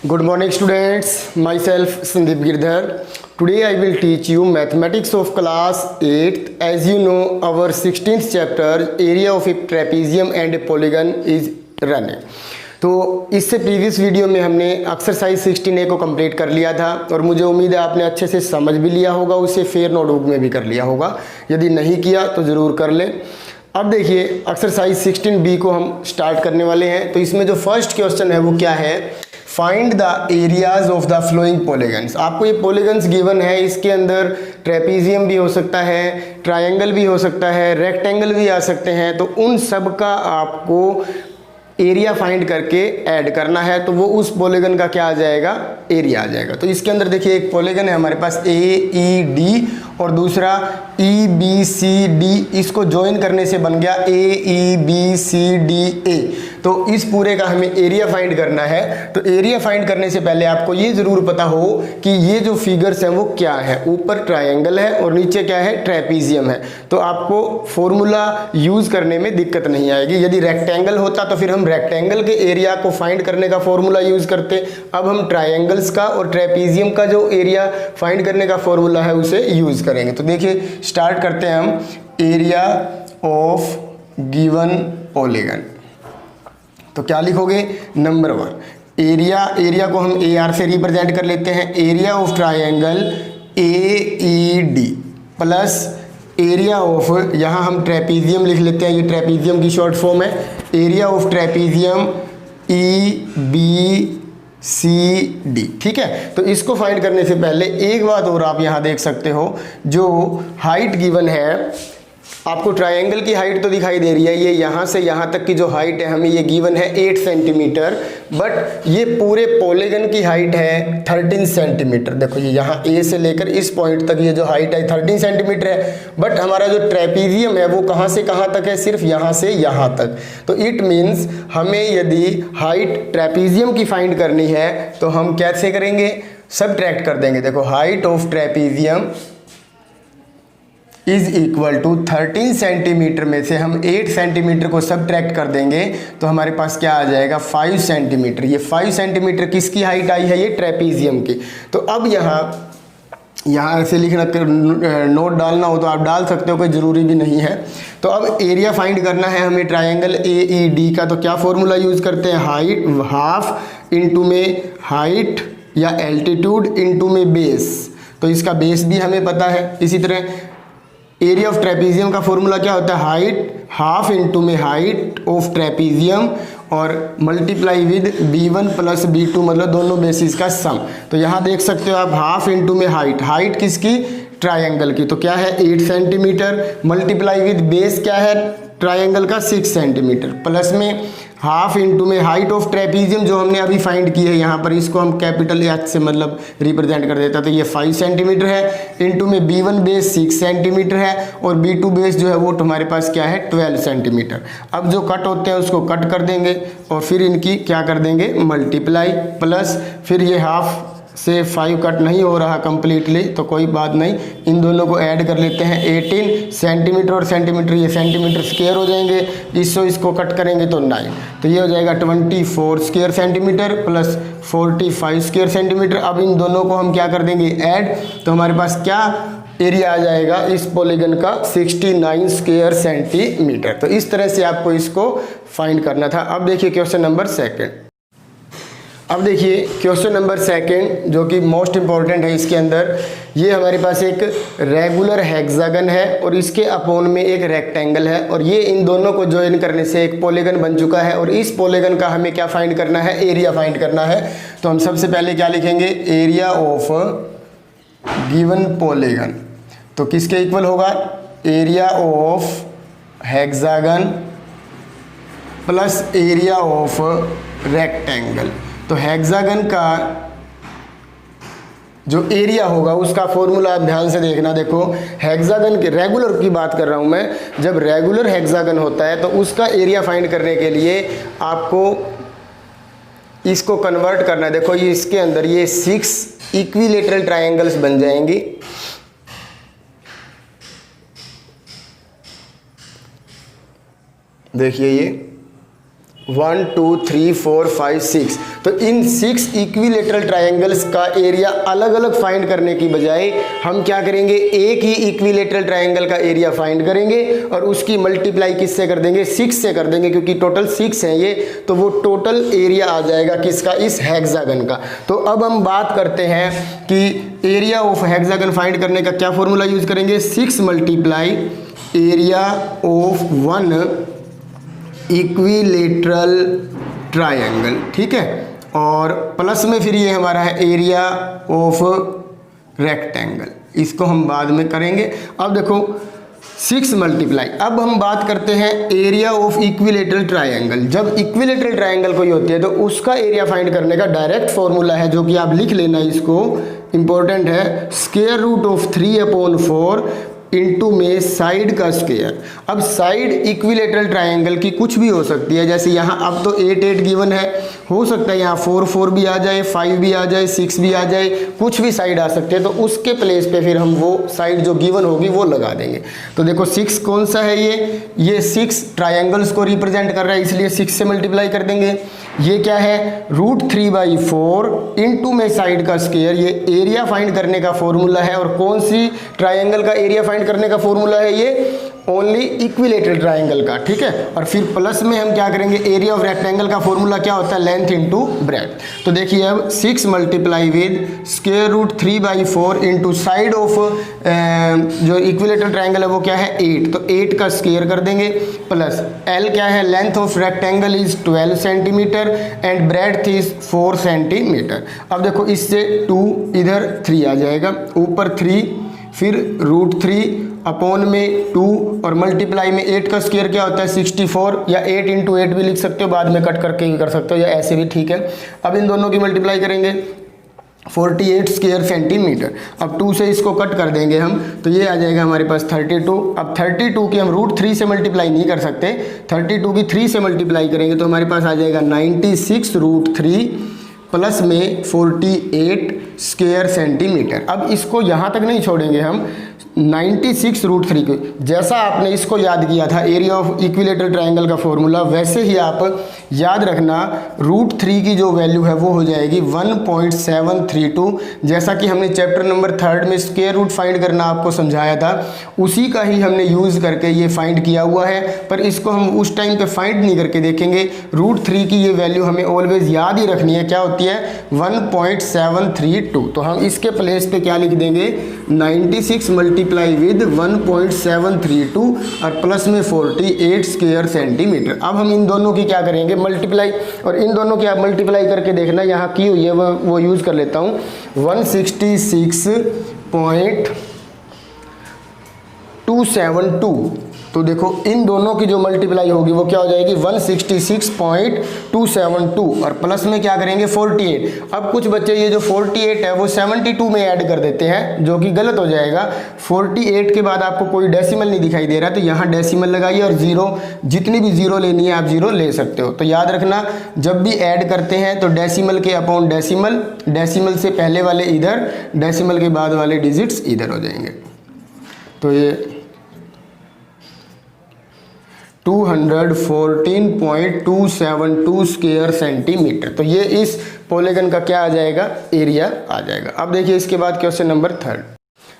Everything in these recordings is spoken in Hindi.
Good morning students, myself Sandeep Girdhar. Today I will teach you mathematics of class 8th. As you know, our 16th chapter area of a trapezium and a polygon is running. तो इससे प्रीवियस वीडियो में हमने एक्सरसाइज 16A को कंप्लीट कर लिया था और मुझे उम्मीद है आपने अच्छे से समझ भी लिया होगा, उसे फेयर नोटबुक में भी कर लिया होगा। यदि नहीं किया तो ज़रूर कर लें। अब देखिए एक्सरसाइज 16B को हम स्टार्ट करने वाले हैं। तो इसमें जो फर्स्ट क्वेश्चन है वो क्या है, find the areas of the flowing polygons. आपको ये पॉलीगन्स गिवन है, इसके अंदर ट्रेपीजियम भी हो सकता है, ट्रायंगल भी हो सकता है, रेक्टेंगल भी आ सकते हैं। तो उन सब का आपको एरिया फाइंड करके ऐड करना है, तो वो उस पॉलीगन का क्या आ जाएगा, एरिया आ जाएगा। तो इसके अंदर देखिए एक पॉलीगन है हमारे पास AED और दूसरा EBCD, इसको ज्वाइन करने से बन गया AEBCDA। तो इस पूरे का हमें एरिया फाइंड करना है। तो एरिया फाइंड करने से पहले आपको ये ज़रूर पता हो कि ये जो फिगर्स हैं वो क्या है। ऊपर ट्रायंगल है और नीचे क्या है, ट्रेपीजियम है। तो आपको फॉर्मूला यूज़ करने में दिक्कत नहीं आएगी। यदि रेक्टेंगल होता तो फिर हम रेक्टेंगल के एरिया को फाइंड करने का फॉर्मूला यूज़ करते। अब हम ट्रायंगल्स का और ट्रेपीजियम का जो एरिया फाइंड करने का फॉर्मूला है उसे यूज़ करेंगे। तो देखिए स्टार्ट करते हैं हम। एरिया ऑफ गिवन पॉलीगन, तो क्या लिखोगे, नंबर 1 एरिया को हम AR से रिप्रेजेंट कर लेते हैं। Area of triangle AED plus area of, यहाँ हम ट्रेपीजियम लिख लेते हैं, ये ट्रेपीजियम की शॉर्ट फॉर्म है। एरिया ऑफ ट्रेपीजियम EBCD, ठीक है। तो इसको फाइंड करने से पहले एक बात और आप यहाँ देख सकते हो, जो हाइट गिवन है आपको, ट्रायंगल की हाइट तो दिखाई दे रही है, ये यहाँ से यहाँ तक की जो हाइट है हमें ये गिवन है 8 सेंटीमीटर, बट ये पूरे पॉलीगन की हाइट है 13 सेंटीमीटर। देखो ये यहाँ A से लेकर इस पॉइंट तक ये जो हाइट है 13 सेंटीमीटर है, बट हमारा जो ट्रेपीजियम है वो कहाँ से कहाँ तक है, सिर्फ यहाँ से यहाँ तक। तो इट मीन्स हमें यदि हाइट ट्रेपीजियम की फाइंड करनी है तो हम कैसे करेंगे, सबट्रैक्ट कर देंगे। देखो height of trapezium is equal to 13 centimetre में से हम 8 सेंटीमीटर को सबट्रैक्ट कर देंगे तो हमारे पास क्या आ जाएगा, 5 सेंटीमीटर। ये 5 सेंटीमीटर किसकी हाइट आई है, ये ट्रेपीजियम की। तो अब यहाँ ऐसे लिखना, नोट डालना हो तो आप डाल सकते हो, कोई ज़रूरी भी नहीं है। तो अब एरिया फाइंड करना है हमें ट्रायंगल AED का। तो क्या फॉर्मूला यूज़ करते हैं, हाइट हाफ इंटू में हाइट या एल्टीट्यूड इंटू में बेस। तो इसका बेस भी हमें पता है। इसी तरह एरिया ऑफ ट्रेपीजियम का फॉर्मूला क्या होता है, हाइट हाफ इंटू में हाइट ऑफ ट्रेपीजियम और multiply with B1 plus B2, मतलब दोनों बेसिस का सम। तो यहाँ देख सकते हो आप, हाफ इंटू में हाइट किसकी, ट्रायंगल की, तो क्या है 8 सेंटीमीटर, मल्टीप्लाई विद बेस क्या है ट्रायंगल का 6 सेंटीमीटर, प्लस में हाफ इंटू में हाइट ऑफ ट्रेपीजियम जो हमने अभी फाइंड की है, यहाँ पर इसको हम कैपिटल H से मतलब रिप्रेजेंट कर देता। तो ये 5 सेंटीमीटर है, इंटू में B1 बेस 6 सेंटीमीटर है और B2 बेस जो है वो हमारे पास क्या है 12 सेंटीमीटर। अब जो कट होते हैं उसको कट कर देंगे और फिर इनकी क्या कर देंगे, मल्टीप्लाई, प्लस फिर ये हाफ से 5 कट नहीं हो रहा कंप्लीटली, तो कोई बात नहीं, इन दोनों को ऐड कर लेते हैं। 18 सेंटीमीटर और सेंटीमीटर, ये सेंटीमीटर स्क्वायर हो जाएंगे, इसको कट करेंगे तो 9, तो ये हो जाएगा 24 square centimetre plus 45 square centimetre. अब इन दोनों को हम क्या कर देंगे, ऐड, तो हमारे पास क्या एरिया आ जाएगा इस पॉलीगन का, 69 स्क्वायर सेंटीमीटर। तो इस तरह से आपको इसको फाइंड करना था। अब देखिए क्वेश्चन नंबर 2। अब देखिए क्वेश्चन नंबर 2 जो कि मोस्ट इम्पॉर्टेंट है। इसके अंदर ये हमारे पास एक रेगुलर हेक्सागन है और इसके अपोन में एक रेक्टेंगल है और ये इन दोनों को ज्वाइन करने से एक पॉलीगन बन चुका है और इस पॉलीगन का हमें क्या फाइंड करना है, एरिया फाइंड करना है। तो हम सबसे पहले क्या लिखेंगे, एरिया ऑफ गिवन पॉलीगन, तो किसके इक्वल होगा, area of hexagon plus area of rectangle. तो हेक्सागन का जो एरिया होगा उसका फॉर्मूला आप ध्यान से देखना। देखो हेक्सागन के, रेगुलर की बात कर रहा हूं मैं, जब रेगुलर हेक्सागन होता है तो उसका एरिया फाइंड करने के लिए आपको इसको कन्वर्ट करना है। देखो ये इसके अंदर ये 6 इक्विलेटरल ट्रायंगल्स बन जाएंगी। देखिए ये 1 2 3 4 5 6, तो इन 6 इक्विलेटरल ट्रायंगल्स का एरिया अलग अलग फाइंड करने की बजाय हम क्या करेंगे, एक ही इक्विलेटरल ट्रायंगल का एरिया फाइंड करेंगे और उसकी मल्टीप्लाई किससे कर देंगे, 6 से कर देंगे, क्योंकि टोटल 6 है ये, तो वो टोटल एरिया आ जाएगा किसका, इस हेक्सागन का। तो अब हम बात करते हैं कि एरिया ऑफ हेक्सागन फाइंड करने का क्या फॉर्मूला यूज करेंगे, 6 multiply area of one equilateral triangle, ठीक है, और प्लस में फिर ये हमारा है एरिया ऑफ रेक्टेंगल, इसको हम बाद में करेंगे। अब देखो 6 मल्टीप्लाई, अब हम बात करते हैं एरिया ऑफ इक्विलेटरल ट्रायंगल। जब इक्विलेटरल ट्रायंगल कोई होती है तो उसका एरिया फाइंड करने का डायरेक्ट फॉर्मूला है, जो कि आप लिख लेना, इसको इंपॉर्टेंट है, स्क्वायर रूट ऑफ 3/4 इंटू में साइड का स्क्वायर। अब साइड इक्विलेटरल ट्रायंगल की कुछ भी हो सकती है, जैसे यहाँ अब तो 8 8 गिवन है, हो सकता है यहाँ 4 4 भी आ जाए, 5 भी आ जाए, 6 भी आ जाए, कुछ भी साइड आ सकते हैं, तो उसके प्लेस पे फिर हम वो साइड जो गिवन होगी वो लगा देंगे। तो देखो 6 कौन सा है, ये 6 ट्रायंगल्स को रिप्रेजेंट कर रहा है, इसलिए 6 से मल्टीप्लाई कर देंगे। ये क्या है, √3/4 इंटू में साइड का स्क्वायर, ये एरिया फाइंड करने का फॉर्मूला है। और कौन सी ट्रायंगल का एरिया फाइंड करने का फॉर्मूला है, ये ओनली इक्विलेटरल ट्रायंगल का, ठीक है। और फिर प्लस में हम क्या करेंगे, एरिया ऑफ रेक्टेंगल का फॉर्मूला क्या होता है, लेंथ इंटू ब्रेड्थ। तो देखिए अब 6 multiply with square root 3/4 into side of जो इक्विलेटरल ट्रायंगल है वो क्या है 8, तो 8 का स्क्वायर कर देंगे, प्लस एल क्या है, length of rectangle is 12 centimetre and breadth is 4 centimetre. अब देखो इससे 2 इधर 3 आ जाएगा, ऊपर 3 फिर √3 अपॉन में 2 और मल्टीप्लाई में 8 का स्क्वायर क्या होता है 64, या 8 × 8 भी लिख सकते हो, बाद में कट करके भी कर सकते हो, या ऐसे भी ठीक है। अब इन दोनों की मल्टीप्लाई करेंगे 48 स्क्वायर सेंटीमीटर। अब 2 से इसको कट कर देंगे हम, तो ये आ जाएगा हमारे पास 32। अब 32 की हम √3 से मल्टीप्लाई नहीं कर सकते, 32 की 3 से मल्टीप्लाई करेंगे तो हमारे पास आ जाएगा 96 √3 प्लस में 48 स्क्वायर सेंटीमीटर। अब इसको यहाँ तक नहीं छोड़ेंगे हम, 96 √3 को, जैसा आपने इसको याद किया था एरिया ऑफ इक्विलेटरल ट्रायंगल का फॉर्मूला, वैसे ही आप याद रखना √3 की जो वैल्यू है वो हो जाएगी 1.732। जैसा कि हमने चैप्टर नंबर 3 में स्क्वायर रूट फाइंड करना आपको समझाया था, उसी का ही हमने यूज़ करके ये फाइंड किया हुआ है, पर इसको हम उस टाइम पे फाइंड नहीं करके देखेंगे। √3 की ये वैल्यू हमें ऑलवेज याद ही रखनी है, क्या होती है 1.732। तो हम इसके प्लेस पे क्या लिख देंगे, 96 मल्टीप्लाई विद 1.732 और प्लस में 48 स्क्वायर सेंटीमीटर। अब हम इन दोनों की क्या करेंगे, मल्टीप्लाई, और इन दोनों की आप मल्टीप्लाई करके देखना, यहाँ की हुई है वो यूज़ कर लेता हूँ, 166.272। तो देखो इन दोनों की जो मल्टीप्लाई होगी वो क्या हो जाएगी 166.272 और प्लस में क्या करेंगे 48। अब कुछ बच्चे ये जो 48 है वो 72 में ऐड कर देते हैं, जो कि गलत हो जाएगा। 48 के बाद आपको कोई डेसिमल नहीं दिखाई दे रहा, तो यहाँ डेसिमल लगाइए और जीरो, जितनी भी जीरो लेनी है आप जीरो ले सकते हो। तो याद रखना जब भी ऐड करते हैं तो डेसिमल के अपॉन डेसिमल, डेसिमल से पहले वाले इधर, डेसिमल के बाद वाले डिजिट्स इधर हो जाएंगे। तो ये 214.272 स्क्वायर सेंटीमीटर, तो ये इस पॉलीगन का क्या आ जाएगा, एरिया आ जाएगा। अब देखिए इसके बाद क्वेश्चन नंबर 3।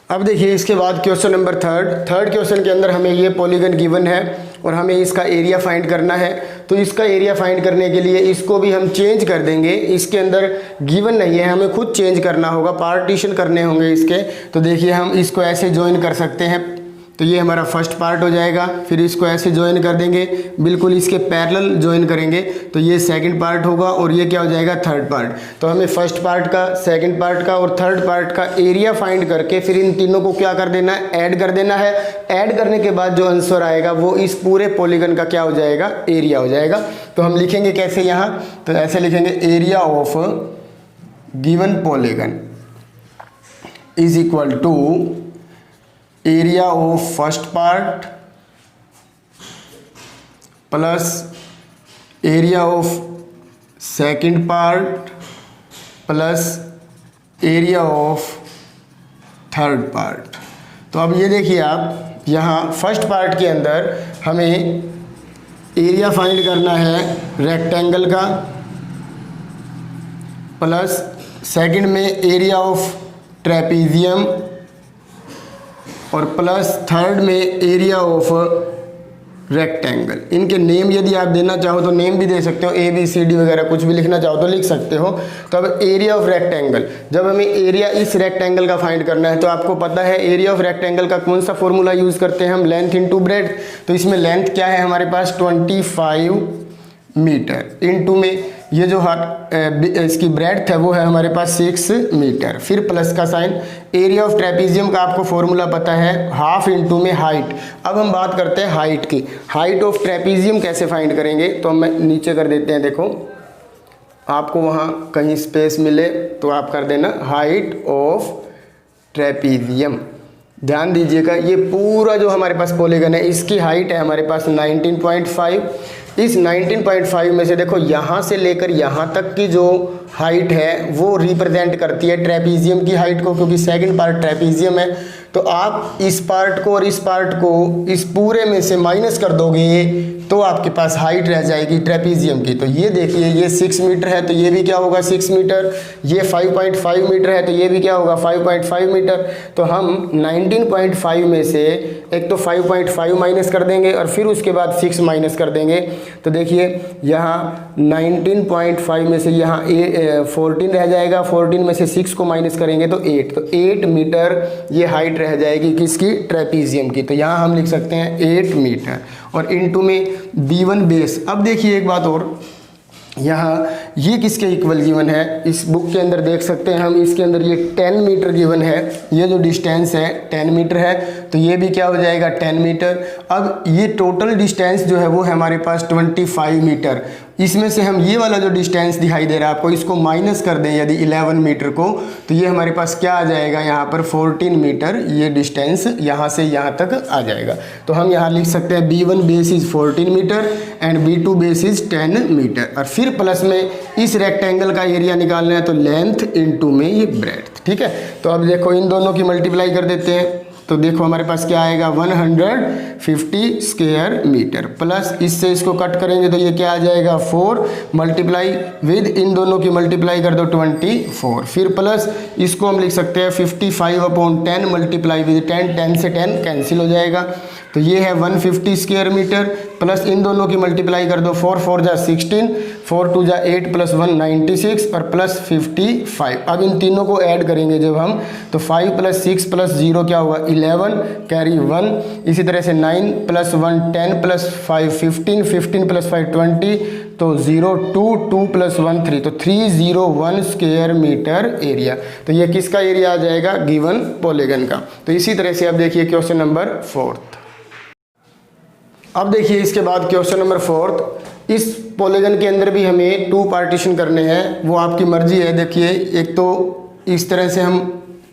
अब देखिए इसके बाद क्वेश्चन नंबर 3 क्वेश्चन के अंदर हमें ये पॉलीगन गिवन है और हमें इसका एरिया फाइंड करना है। तो इसका एरिया फाइंड करने के लिए इसको भी हम चेंज कर देंगे, इसके अंदर गिवन नहीं है, हमें खुद चेंज करना होगा, पार्टीशन करने होंगे इसके। तो देखिए हम इसको ऐसे ज्वाइन कर सकते हैं, तो ये हमारा फर्स्ट पार्ट हो जाएगा, फिर इसको ऐसे ज्वाइन कर देंगे, बिल्कुल इसके पैरेलल ज्वाइन करेंगे, तो ये सेकंड पार्ट होगा और ये क्या हो जाएगा थर्ड पार्ट। तो हमें फर्स्ट पार्ट का, सेकंड पार्ट का और थर्ड पार्ट का एरिया फाइंड करके फिर इन तीनों को क्या कर देना है, ऐड कर देना है। ऐड करने के बाद जो आंसर आएगा वो इस पूरे पॉलीगन का क्या हो जाएगा, एरिया हो जाएगा। तो हम लिखेंगे कैसे यहाँ, तो ऐसे लिखेंगे area of given polygon is equal to area of first part plus area of second part plus area of third part. तो अब ये देखिए आप यहाँ फर्स्ट पार्ट के अंदर हमें एरिया फाइंड करना है रेक्टेंगल का, प्लस सेकंड में एरिया ऑफ ट्रेपीजियम, और प्लस थर्ड में एरिया ऑफ रेक्टेंगल। इनके नेम यदि आप देना चाहो तो नेम भी दे सकते हो, ABCD वगैरह कुछ भी लिखना चाहो तो लिख सकते हो। तो अब एरिया ऑफ रेक्टेंगल, जब हमें एरिया इस रेक्टेंगल का फाइंड करना है तो आपको पता है एरिया ऑफ रेक्टेंगल का कौन सा फॉर्मूला यूज़ करते हैं हम, लेंथ इंटू ब्रेड्थ। तो इसमें लेंथ क्या है हमारे पास 25 मीटर, इंटू में ये जो इसकी ब्रेड्थ है वो है हमारे पास 6 मीटर, फिर प्लस का साइन। एरिया ऑफ ट्रेपीजियम का आपको फॉर्मूला पता है, हाफ इंटू में हाइट। अब हम बात करते हैं हाइट की। हाइट ऑफ ट्रेपीजियम कैसे फाइंड करेंगे, तो हम नीचे कर देते हैं, देखो आपको वहाँ कहीं स्पेस मिले तो आप कर देना हाइट ऑफ ट्रेपीजियम। ध्यान दीजिएगा ये पूरा जो हमारे पास पॉलीगन है इसकी हाइट है हमारे पास 19.5। इस 19.5 में से देखो यहाँ से लेकर यहाँ तक की जो हाइट है वो रिप्रेजेंट करती है ट्रेपीजियम की हाइट को, क्योंकि सेकंड पार्ट ट्रेपीजियम है। तो आप इस पार्ट को और इस पार्ट को इस पूरे में से माइनस कर दोगे तो आपके पास हाइट रह जाएगी ट्रेपीजियम की। तो ये देखिए ये 6 मीटर है तो ये भी क्या होगा 6 मीटर, ये 5.5 मीटर है तो ये भी क्या होगा 5.5 मीटर। तो हम 19.5 में से एक तो 5.5 माइनस कर देंगे और फिर उसके बाद 6 माइनस कर देंगे। तो देखिए यहाँ 19.5 में से यहाँ 14 रह जाएगा, 14 में से 6 को माइनस करेंगे तो 8, तो 8 मीटर ये हाइट रह जाएगी किसकी, ट्रेपीजियम की। तो यहाँ हम लिख सकते हैं 8 मीटर और इनटू में B1 बेस। अब देखिए एक बात और, यहाँ ये किसके इक्वल गिवन है, इस बुक के अंदर देख सकते हैं हम, इसके अंदर ये 10 मीटर गिवन है, ये जो डिस्टेंस है 10 मीटर है तो ये भी क्या हो जाएगा 10 मीटर। अब ये टोटल डिस्टेंस जो है वो है हमारे पास 25 मीटर। इसमें से हम ये वाला जो डिस्टेंस दिखाई दे रहा है आपको इसको माइनस कर दें यदि 11 मीटर को, तो ये हमारे पास क्या आ जाएगा यहाँ पर 14 मीटर, ये डिस्टेंस यहाँ से यहाँ तक आ जाएगा। तो हम यहाँ लिख सकते हैं B1 base is 14 metre and B2 base is 10 metre. और फिर प्लस में इस रेक्टेंगल का एरिया निकालना है तो लेंथ इंटू में ये ब्रेड्थ। ठीक है, तो अब देखो इन दोनों की मल्टीप्लाई कर देते हैं तो देखो हमारे पास क्या आएगा 150 स्क्वायर मीटर, प्लस इससे इसको कट करेंगे तो ये क्या आ जाएगा 4 मल्टीप्लाई विद इन दोनों की मल्टीप्लाई कर दो 24, फिर प्लस इसको हम लिख सकते हैं 55/10 मल्टीप्लाई विद 10, 10 से 10 कैंसिल हो जाएगा तो ये है 150 स्क्वायर मीटर, प्लस इन दोनों की मल्टीप्लाई कर दो 4 4 जा 16, 4 2 जा 8 प्लस 1 96 और प्लस 55। अब इन तीनों को ऐड करेंगे जब हम तो 5 प्लस 6 प्लस 0 क्या होगा 11 कैरी 1, इसी तरह से 9 प्लस 1 10 प्लस 5 15, 15 प्लस 5 20 तो 0 2 2 प्लस 1 3 तो 301 स्क्वायर मीटर एरिया। तो ये किसका एरिया आ जाएगा गिवन पॉलीगन का। तो इसी तरह से अब देखिए क्वेश्चन नंबर 4। अब देखिए इसके बाद क्वेश्चन नंबर 4, इस पॉलीगन के अंदर भी हमें 2 पार्टीशन करने हैं, वो आपकी मर्जी है। देखिए एक तो इस तरह से हम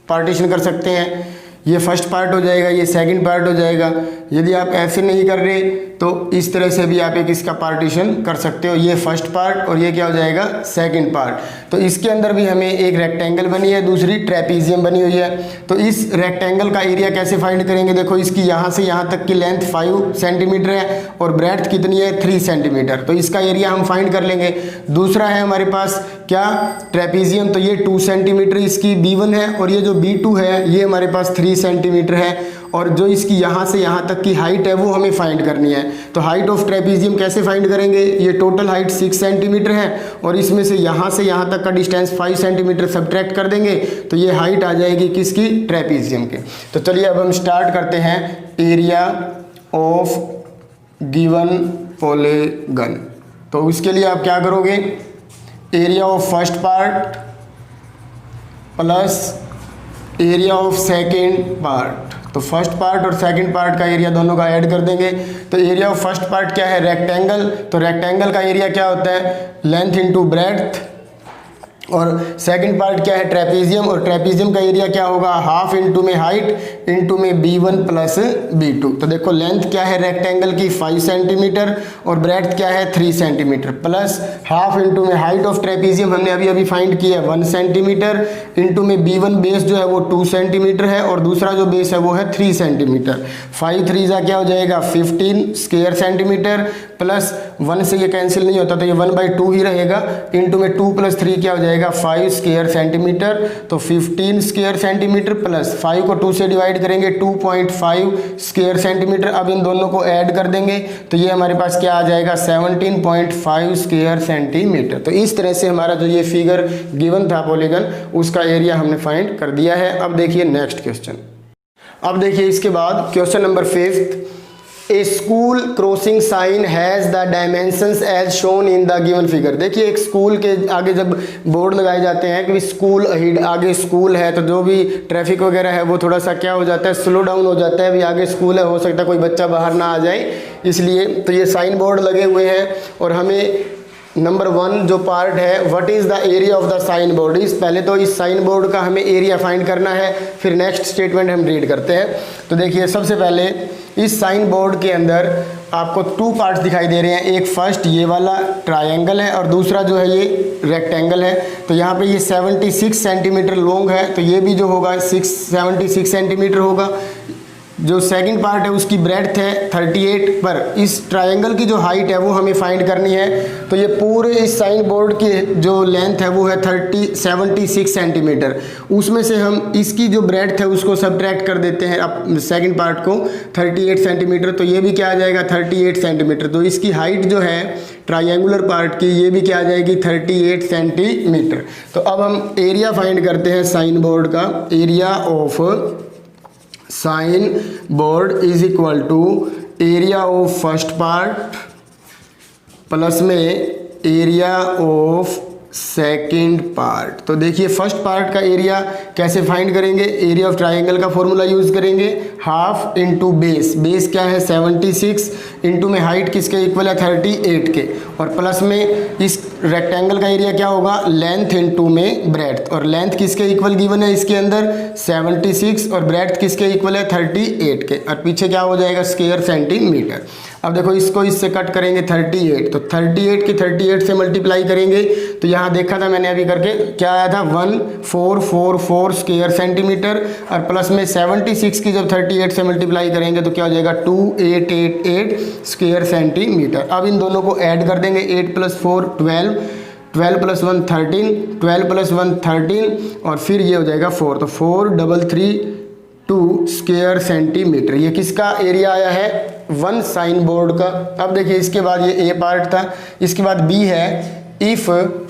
पार्टीशन कर सकते हैं, ये फर्स्ट पार्ट हो जाएगा, ये सेकंड पार्ट हो जाएगा। यदि आप ऐसे नहीं कर रहे तो इस तरह से भी आप एक इसका पार्टीशन कर सकते हो, ये फर्स्ट पार्ट और ये क्या हो जाएगा सेकंड पार्ट। तो इसके अंदर भी हमें एक रेक्टेंगल बनी है, दूसरी ट्रेपीजियम बनी हुई है। तो इस रेक्टेंगल का एरिया कैसे फाइंड करेंगे, देखो इसकी यहाँ से यहाँ तक की लेंथ 5 सेंटीमीटर है और ब्रेड्थ कितनी है 3 सेंटीमीटर, तो इसका एरिया हम फाइंड कर लेंगे। दूसरा है हमारे पास क्या ट्रेपीजियम, तो ये 2 सेंटीमीटर इसकी B1 है और ये जो B2 है ये हमारे पास 3 सेंटीमीटर है और जो इसकी यहाँ से यहाँ तक की हाइट है वो हमें फाइंड करनी है। तो हाइट ऑफ ट्रेपीजियम कैसे फाइंड करेंगे, ये टोटल हाइट 6 सेंटीमीटर है और इसमें से यहाँ तक का डिस्टेंस 5 सेंटीमीटर सब्ट्रैक्ट कर देंगे तो ये हाइट आ जाएगी किसकी ट्रेपीजियम की। तो चलिए अब हम स्टार्ट करते हैं एरिया ऑफ गिवन पॉलीगन। तो उसके लिए आप क्या करोगे, area of first part plus area of second part, तो फर्स्ट पार्ट और सेकंड पार्ट का एरिया दोनों का ऐड कर देंगे। तो एरिया ऑफ फर्स्ट पार्ट क्या है रेक्टेंगल, तो रेक्टेंगल का एरिया क्या होता है लेंथ इंटू ब्रेड्थ और सेकंड पार्ट क्या है, ट्रेपेजियम, और ट्रेपेजियम का एरिया क्या होगा, हाफ इंटू में हाइट इंटू में b1 प्लस b2। तो देखो लेंथ क्या है रेक्टेंगल की 5 सेंटीमीटर और ब्रेड्थ क्या है 3 सेंटीमीटर, प्लस हाफ इंटू में हाइट ऑफ ट्रेपेजियम हमने अभी अभी फाइंड किया 1 सेंटीमीटर, इंटू में b1 बेस जो है वो 2 सेंटीमीटर है और दूसरा जो बेस है वो है 3 सेंटीमीटर। 5 3 जा क्या हो जाएगा 15 स्क्वायर सेंटीमीटर, प्लस 1 से ये कैंसिल नहीं होता तो ये 1/2 ही रहेगा, इंटू में 2 + 3 क्या हो जाएगा 5 स्क्वायर सेंटीमीटर। तो 15 स्क्वायर सेंटीमीटर प्लस 5 को 2 से डिवाइड करेंगे 2.5 स्क्वायर सेंटीमीटर। अब इन दोनों को ऐड कर देंगे तो ये हमारे पास क्या आ जाएगा 17.5 स्क्वायर सेंटीमीटर। तो इस तरह से हमारा जो ये फिगर गिवन था पॉलीगन, उसका एरिया हमने फाइंड कर दिया है। अब देखिए नेक्स्ट क्वेश्चन। अब देखिए इसके बाद question number 5, a school crossing sign has the dimensions as shown in the given figure. देखिए एक स्कूल के आगे जब बोर्ड लगाए जाते हैं कि स्कूल आगे स्कूल है, तो जो भी ट्रैफिक वगैरह है वो थोड़ा सा क्या हो जाता है, स्लो डाउन हो जाता है। अभी आगे स्कूल है, हो सकता है कोई बच्चा बाहर ना आ जाए, इसलिए तो ये साइन बोर्ड लगे हुए हैं। और हमें नंबर 1 जो पार्ट है, what is the area of the sign board, इस पहले तो इस साइन बोर्ड का हमें एरिया फाइंड करना है, फिर नेक्स्ट स्टेटमेंट हम रीड करते हैं। तो देखिए सबसे पहले इस साइन बोर्ड के अंदर आपको 2 पार्ट्स दिखाई दे रहे हैं, एक फर्स्ट ये वाला ट्रायंगल है और दूसरा जो है ये रेक्टेंगल है। तो यहाँ पे ये 76 सेंटीमीटर लॉन्ग है, तो ये भी जो होगा 76 सेंटीमीटर होगा। जो सेकंड पार्ट है उसकी ब्रेड्थ है 38, पर इस ट्रायंगल की जो हाइट है वो हमें फाइंड करनी है। तो ये पूरे इस साइन बोर्ड की जो लेंथ है वो है 76 सेंटीमीटर, उसमें से हम इसकी जो ब्रेड्थ है उसको सब्ट्रैक्ट कर देते हैं अब सेकंड पार्ट को 38 सेंटीमीटर। तो ये भी क्या आ जाएगा 38 सेंटीमीटर। तो इसकी हाइट जो है ट्रायंगुलर पार्ट की ये भी क्या आ जाएगी 38 सेंटीमीटर। तो अब हम एरिया फाइंड करते हैं साइन बोर्ड का। Area of sign board is equal to area of first part plus में एरिया ऑफ सेकंड पार्ट। तो देखिए फर्स्ट पार्ट का एरिया कैसे फाइंड करेंगे, एरिया ऑफ ट्रायंगल का फॉर्मूला यूज करेंगे, हाफ इंटू बेस, बेस क्या है 76, इंटू में हाइट किसके इक्वल है 38 के, और प्लस में इस रेक्टेंगल का एरिया क्या होगा लेंथ इंटू में ब्रेड्थ, और लेंथ किसके इक्वल गिवन है इसके अंदर 76 और ब्रेड्थ किसके इक्वल है 38 के, और पीछे क्या हो जाएगा स्क्वायर सेंटीमीटर। अब देखो इसको इससे कट करेंगे 38, तो 38 की 38 से मल्टीप्लाई करेंगे तो यहाँ देखा था मैंने अभी करके क्या आया था 1444 स्क्वायर सेंटीमीटर, और प्लस में 76 की जब 38 से मल्टीप्लाई करेंगे तो क्या हो जाएगा 2888 स्क्वायर सेंटीमीटर। अब इन दोनों को ऐड कर देंगे 8 + 4 12, 12 + 1 13, 12 + 1 13 और फिर ये हो जाएगा 4, तो 4332 स्क्वायर सेंटीमीटर। ये किसका एरिया आया है 1 साइन बोर्ड का। अब देखिए इसके बाद ये ए पार्ट था, इसके बाद बी है, if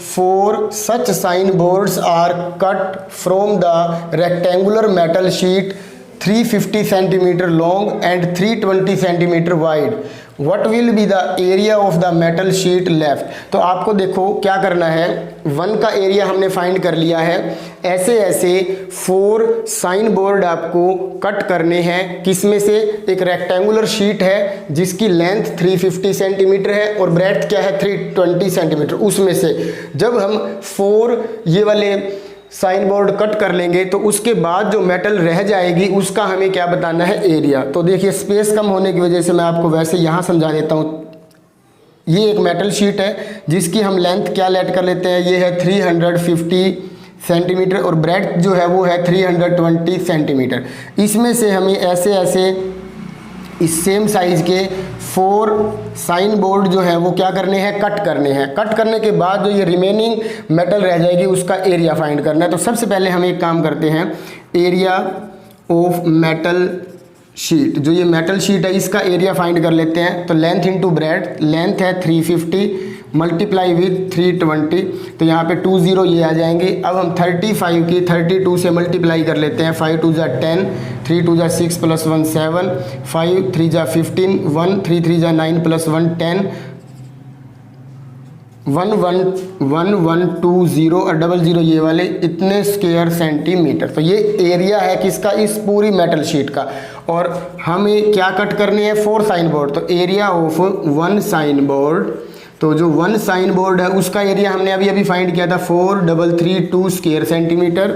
4 such sign boards are cut from the rectangular metal sheet 350 centimeter long and 320 centimeter wide, what will be the area of the metal sheet left। तो आपको देखो क्या करना है, 1 का एरिया हमने फाइंड कर लिया है, ऐसे ऐसे 4 साइन बोर्ड आपको कट करने हैं। किसमें से, एक रेक्टेंगुलर शीट है जिसकी लेंथ 350 सेंटीमीटर है और ब्रेड्थ क्या है 320 सेंटीमीटर, उसमें से जब हम 4 ये वाले साइन बोर्ड कट कर लेंगे तो उसके बाद जो मेटल रह जाएगी उसका हमें क्या बताना है एरिया। तो देखिए स्पेस कम होने की वजह से मैं आपको वैसे यहाँ समझा देता हूँ। ये एक मेटल शीट है जिसकी हम लेंथ क्या लेट कर लेते हैं, ये है 350 सेंटीमीटर और ब्रेड्थ जो है वो है 320 सेंटीमीटर। इसमें से हमें ऐसे ऐसे इस सेम साइज के 4 साइन बोर्ड जो है वो क्या करने हैं, कट करने हैं। कट करने के बाद जो ये रिमेनिंग मेटल रह जाएगी उसका एरिया फाइंड करना है। तो सबसे पहले हम एक काम करते हैं, एरिया ऑफ मेटल शीट, जो ये मेटल शीट है इसका एरिया फाइंड कर लेते हैं। तो लेंथ इंटू ब्रेड्थ, लेंथ है 350 मल्टीप्लाई विथ 320, तो यहाँ पे 20 ये आ जाएंगे। अब हम 35 की 32 से मल्टीप्लाई कर लेते हैं, 5 2 जा 10, 3 2 जा 6 + 1 7, 5 3 जा 15, 1 3 3 जा 9 + 1 10, 1120 और 00 ये वाले इतने स्क्वायर सेंटीमीटर। तो ये एरिया है किसका, इस पूरी मेटल शीट का। और हमें क्या कट करनी है 4 साइन बोर्ड, तो एरिया ऑफ 1 साइन बोर्ड, तो तो जो 1 साइन बोर्ड है उसका एरिया हमने अभी अभी फाइंड किया था 4332 स्क्वायर सेंटीमीटर।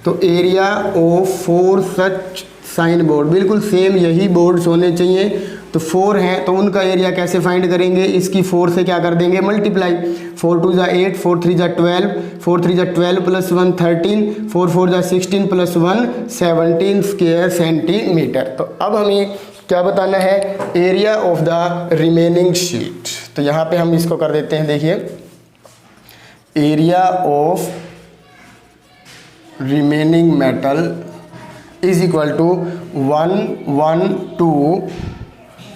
तो area of 4 such sign board, बिल्कुल सेम यही बोर्ड्स होने चाहिए, तो 4 हैं तो उनका एरिया कैसे फाइंड करेंगे, इसकी 4 से क्या कर देंगे multiply, 4 2 8, 4 3 12, 4 3 12 plus 1 13, 4 4 16 plus 1 17 square centimetre. तो अब हमें क्या बताना है, area of the remaining sheet. तो यहाँ पे हम इसको कर देते हैं, देखिए area of remaining metal is equal to 112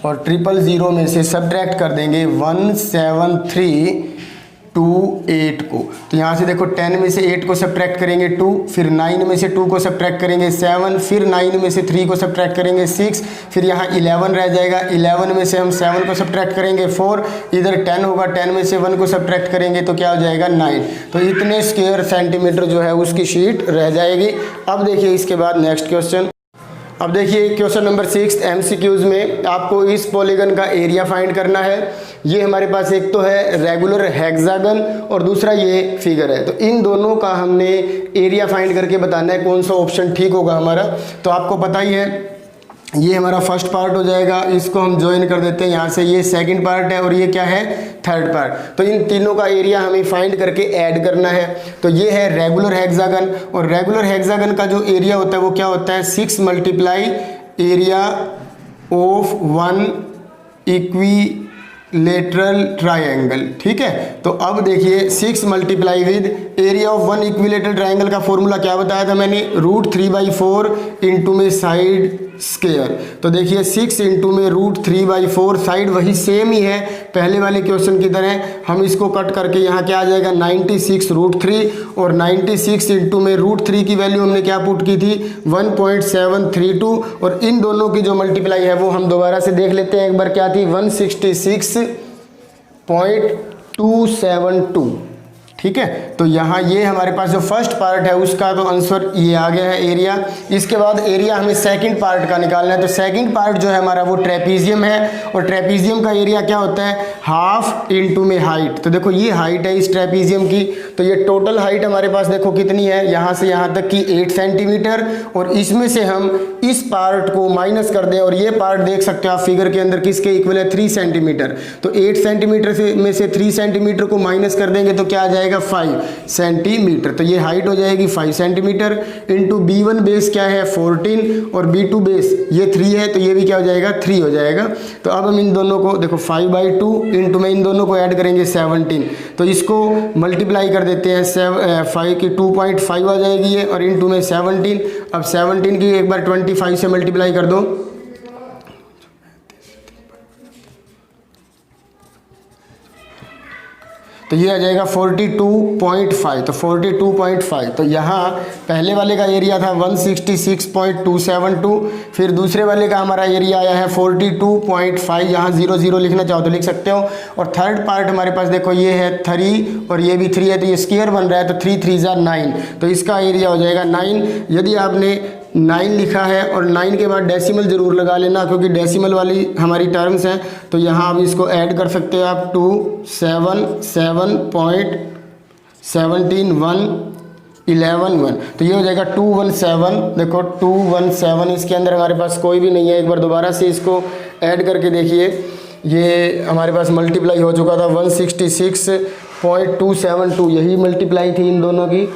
और 000 में से सब्ट्रैक्ट कर देंगे 17328 को। तो यहाँ से देखो 10 में से 8 को सब्ट्रैक्ट करेंगे 2, फिर 9 में से 2 को सब्ट्रैक्ट करेंगे 7, फिर 9 में से 3 को सब्ट्रैक्ट करेंगे 6, फिर यहाँ 11 रह जाएगा, 11 में से हम 7 को सब्ट्रैक्ट करेंगे 4, इधर 10 होगा, 10 में से 1 को सब्ट्रैक्ट करेंगे तो क्या हो जाएगा 9। तो इतने स्क्वायर सेंटीमीटर जो है उसकी शीट रह जाएगी। अब देखिए इसके बाद नेक्स्ट क्वेश्चन। अब देखिए क्वेश्चन नंबर 6 MCQs में आपको इस पॉलीगन का एरिया फाइंड करना है। ये हमारे पास एक तो है रेगुलर हेक्सागन और दूसरा ये फिगर है, तो इन दोनों का हमने एरिया फाइंड करके बताना है कौन सा ऑप्शन ठीक होगा हमारा। तो आपको पता ही है ये हमारा फर्स्ट पार्ट हो जाएगा, इसको हम ज्वाइन कर देते हैं यहाँ से, ये सेकंड पार्ट है और ये क्या है थर्ड पार्ट। तो इन तीनों का एरिया हमें फाइंड करके ऐड करना है। तो ये है रेगुलर हेक्सागन और रेगुलर हेक्सागन का जो एरिया होता है वो क्या होता है 6 multiply area of 1 equilateral triangle. ठीक है, तो अब देखिए 6 multiply with area of 1 equilateral triangle का फॉर्मूला क्या बताया था मैंने, √3/4 इंटू में साइड स्क्वायर। तो देखिए 6 इंटू में √3/4, साइड वही सेम ही है पहले वाले क्वेश्चन की तरह। हम इसको कट करके यहाँ क्या आ जाएगा 96 √3 और 96 इंटू में √3 की वैल्यू हमने क्या पुट की थी 1.732 और इन दोनों की जो मल्टीप्लाई है वो हम दोबारा से देख लेते हैं एक बार क्या थी 166.272। ठीक है, तो यहाँ ये हमारे पास जो फर्स्ट पार्ट है उसका तो आंसर ये आ गया है एरिया। इसके बाद एरिया हमें सेकंड पार्ट का निकालना है। तो सेकंड पार्ट जो है हमारा वो ट्रेपीजियम है और ट्रेपीजियम का एरिया क्या होता है हाफ इंटू में हाइट। तो देखो ये हाइट है इस ट्रेपीजियम की, तो ये टोटल हाइट हमारे पास देखो कितनी है, यहाँ से यहाँ तक की 8 सेंटीमीटर और इसमें से हम इस पार्ट को माइनस कर दें और ये पार्ट देख सकते हो आप फिगर के अंदर किसके इक्वल है 3 सेंटीमीटर। तो 8 सेंटीमीटर से में से 3 सेंटीमीटर को माइनस कर देंगे तो क्या आ जाएगा 5 सेंटीमीटर। तो ये हाइट हो जाएगी 5 सेंटीमीटर इंटू B1 बेस क्या है 14 और B2 बेस ये 3 है, तो ये भी क्या हो जाएगा 3 हो जाएगा। तो अब हम इन दोनों को देखो 5/2 इंटू में इन दोनों को ऐड करेंगे 17, तो इसको मल्टीप्लाई कर देते हैं 5 की 2.5 आ जाएगी ये और इंटू में 17। अब 17 की एक बार 25 से मल्टीप्लाई कर दो तो ये आ जाएगा 42.5। तो 42.5, तो यहाँ पहले वाले का एरिया था 166.272, फिर दूसरे वाले का हमारा एरिया आया है 42.5। यहाँ 0 0 लिखना चाहो तो लिख सकते हो। और थर्ड पार्ट हमारे पास देखो ये है 3 और ये भी 3 है, तो ये स्क्वायर बन रहा है, तो 3 3 जा 9, तो इसका एरिया हो जाएगा 9। यदि आपने 9 लिखा है और 9 के बाद डेसिमल ज़रूर लगा लेना क्योंकि डेसिमल वाली हमारी टर्म्स हैं, तो यहाँ आप इसको ऐड कर सकते हो आप 277.17111, तो ये हो जाएगा 217। देखो 217 इसके अंदर हमारे पास कोई भी नहीं है, एक बार दोबारा से इसको ऐड करके देखिए, ये हमारे पास मल्टीप्लाई हो चुका था 166.272, यही मल्टीप्लाई थी इन दोनों की,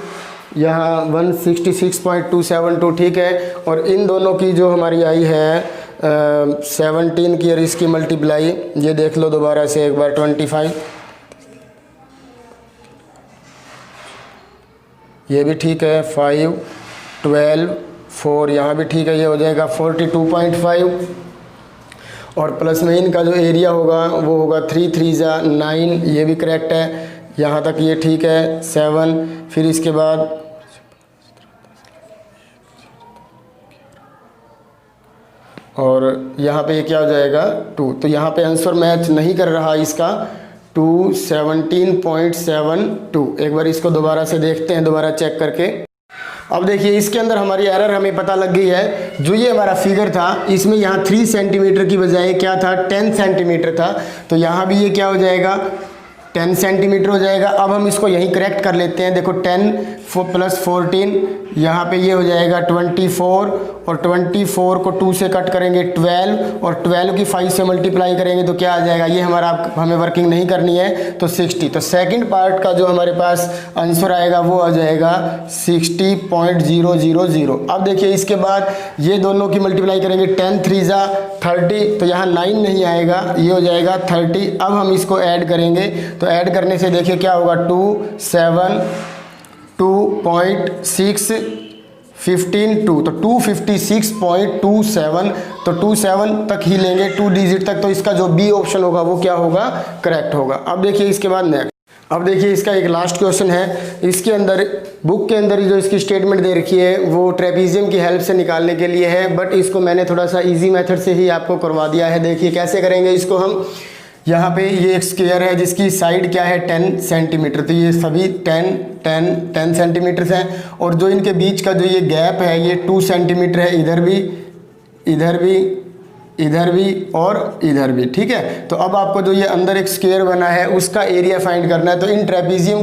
यहाँ 166.272 ठीक है। और इन दोनों की जो हमारी आई है 17 की और इसकी मल्टीप्लाई ये देख लो दोबारा से एक बार 25, ये भी ठीक है 5 12 4 यहाँ भी ठीक है, ये हो जाएगा 42.5 और प्लस में इनका जो एरिया होगा वो होगा 3 3 जा 9, ये भी करेक्ट है, यहाँ तक ये ठीक है 7। फिर इसके बाद और यहाँ पे क्या हो जाएगा 2, तो यहाँ पे आंसर मैच नहीं कर रहा इसका 217.72। एक बार इसको दोबारा से देखते हैं दोबारा चेक करके। अब देखिए इसके अंदर हमारी एरर हमें पता लग गई है। जो ये हमारा फिगर था इसमें यहाँ 3 सेंटीमीटर की बजाय क्या था 10 सेंटीमीटर था, तो यहाँ भी ये क्या हो जाएगा 10 सेंटीमीटर हो जाएगा। अब हम इसको यहीं करेक्ट कर लेते हैं। देखो 10 प्लस 14 यहाँ पे ये हो जाएगा 24 और 24 को 2 से कट करेंगे 12 और 12 की 5 से मल्टीप्लाई करेंगे तो क्या आ जाएगा, ये हमारा हमें वर्किंग नहीं करनी है तो 60। तो सेकंड पार्ट का जो हमारे पास आंसर आएगा वो आ जाएगा 60.000। अब देखिए इसके बाद ये दोनों की मल्टीप्लाई करेंगे 10 3 जा 30 तो यहाँ 9 नहीं आएगा, ये हो जाएगा 30। अब हम इसको ऐड करेंगे तो ऐड करने से देखिए क्या होगा 2 7 2.6 15 2 तो 256.27 तो 27 तक ही लेंगे, 2 डिजिट तक। तो इसका जो बी ऑप्शन होगा वो क्या होगा, करेक्ट होगा। अब देखिए इसके बाद नेक्स्ट, अब देखिए इसका एक लास्ट क्वेश्चन है। इसके अंदर बुक के अंदर जो इसकी स्टेटमेंट दे रखी है वो ट्रेपीजियम की हेल्प से निकालने के लिए है, बट इसको मैंने थोड़ा सा इजी मेथड से ही आपको करवा दिया है। देखिए कैसे करेंगे इसको हम। यहाँ पे ये एक स्क्वायर है जिसकी साइड क्या है 10 सेंटीमीटर, तो ये सभी 10 सेंटीमीटर हैं और जो इनके बीच का जो ये गैप है ये 2 सेंटीमीटर है, इधर भी इधर भी और इधर भी, ठीक है। तो अब आपको जो ये अंदर एक स्क्वायर बना है उसका एरिया फाइंड करना है। तो इन ट्रेपीजियम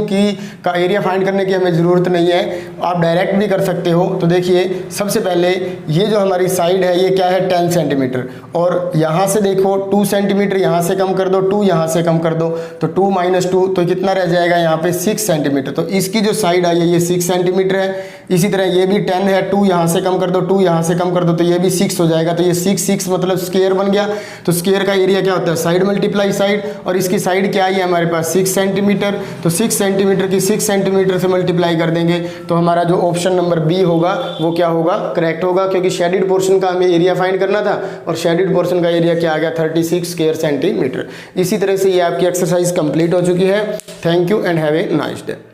का एरिया फाइंड करने की हमें ज़रूरत नहीं है, आप डायरेक्ट भी कर सकते हो। तो देखिए सबसे पहले ये जो हमारी साइड है ये क्या है 10 सेंटीमीटर और यहाँ से देखो 2 सेंटीमीटर यहाँ से कम कर दो, 2 यहाँ से कम कर दो तो 2 - 2 तो कितना रह जाएगा यहाँ पे 6 सेंटीमीटर। तो इसकी जो साइड आई है ये 6 सेंटीमीटर है। इसी तरह ये भी 10 है, 2 यहाँ से कम कर दो, 2 यहाँ से कम कर दो तो ये भी 6 हो जाएगा। तो ये 6 मतलब स्क्वायर बन गया। तो स्क्वायर का एरिया क्या होता है, साइड मल्टीप्लाई साइड, और इसकी साइड क्या आई है हमारे पास 6 सेंटीमीटर। तो 6 सेंटीमीटर की 6 सेंटीमीटर से मल्टीप्लाई कर देंगे तो हमारा जो ऑप्शन नंबर बी होगा वो क्या होगा, करेक्ट होगा, क्योंकि शेडिड पोर्शन का हमें एरिया फाइंड करना था और शेडिड पोर्शन का एरिया क्या आ गया 36 स्क्वायर सेंटीमीटर। इसी तरह से ये आपकी एक्सरसाइज कंप्लीट हो चुकी है। Thank you and have a nice day.